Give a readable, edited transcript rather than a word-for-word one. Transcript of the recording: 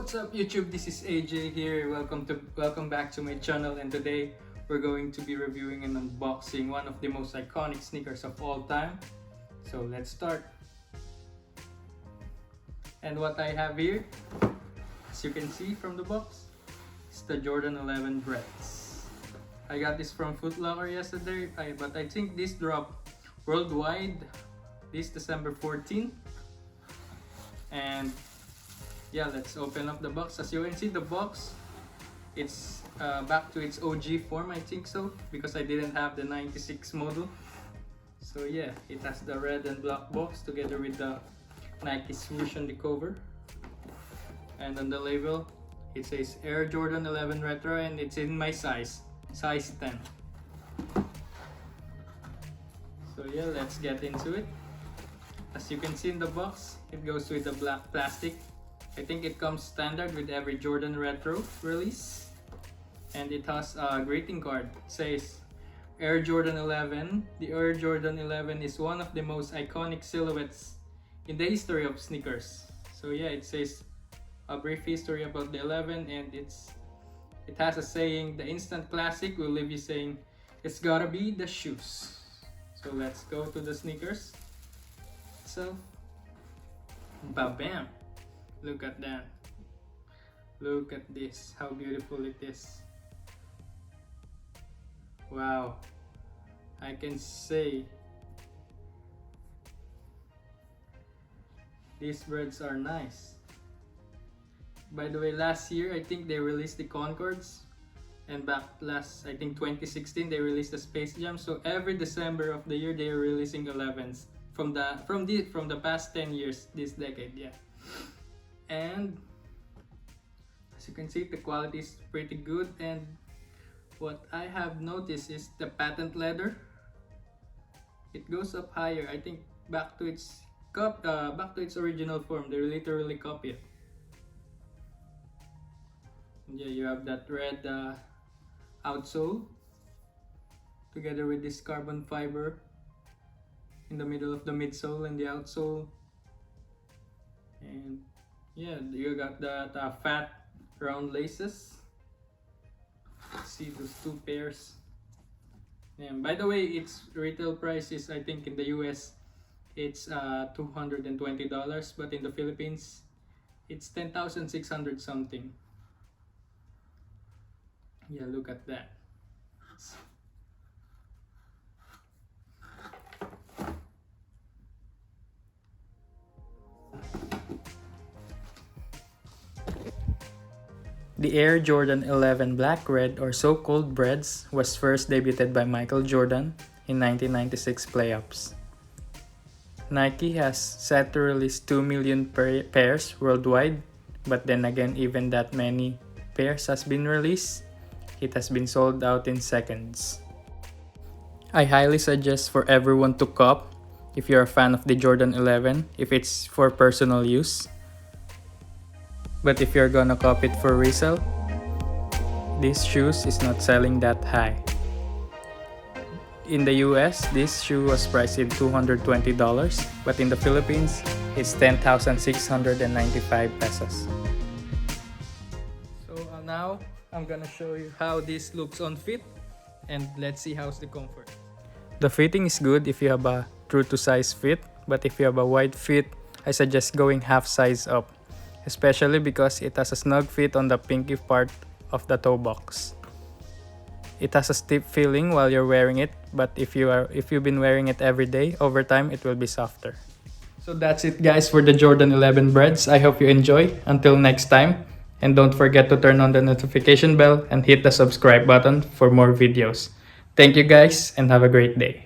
What's up YouTube, this is AJ here. Welcome back to my channel, and today we're going to be reviewing and unboxing one of the most iconic sneakers of all time. So let's start. And what I have here, as you can see from the box, is the Jordan 11 BREDS. I got this from Foot Locker yesterday, but I think this dropped worldwide this December 14. And yeah, let's open up the box. As you can see, the box, it's back to its OG form, I think so, because I didn't have the 96 model. So yeah, it has the red and black box together with the Nike swoosh on the cover. And on the label, it says Air Jordan 11 Retro, and it's in my size 10. So yeah, let's get into it. As you can see in the box, it goes with the black plastic. I think it comes standard with every Jordan Retro release. And it has a greeting card. It says Air Jordan 11. The Air Jordan 11 is one of the most iconic silhouettes in the history of sneakers. So yeah, it says a brief history about the 11, and it has a saying, the instant classic will leave you saying, it's gotta be the shoes. So let's go to the sneakers. So, bam! Look at that. Look at this, how beautiful it is. Wow, I can say these BREDS are nice. By the way, last year I think they released the Concords, and back last, I think 2016, they released the Space Jam. So every December of the year they are releasing 11s from the past 10 years, this decade, yeah. And as you can see, the quality is pretty good, and what I have noticed is the patent leather. It goes up higher, I think back to its original form. They literally copy it. And yeah, you have that red outsole together with this carbon fiber in the middle of the midsole and the outsole. And yeah, you got that fat round laces. Let's see those two pairs. And by the way, its retail price is, I think in the US it's $220, but in the Philippines it's 10,600 something. Yeah, look at that. The Air Jordan 11 Black Red, or so-called BREDS, was first debuted by Michael Jordan in 1996 playoffs. Nike has set to release 2 million pairs worldwide, but then again, even that many pairs has been released, it has been sold out in seconds. I highly suggest for everyone to cop if you're a fan of the Jordan 11, if it's for personal use. But if you're gonna copy it for resale, this shoes is not selling that high. In the US, this shoe was priced at $220, but in the Philippines, it's 10,695 pesos. So now, I'm gonna show you how this looks on fit, and let's see how's the comfort. The fitting is good if you have a true to size fit, but if you have a wide fit, I suggest going half size up, especially because it has a snug fit on the pinky part of the toe box. It has a stiff feeling while you're wearing it, but if you've been wearing it every day, over time it will be softer. So that's it guys for the Jordan 11 BREDS. I hope you enjoy. Until next time, and don't forget to turn on the notification bell and hit the subscribe button for more videos. Thank you guys, and have a great day.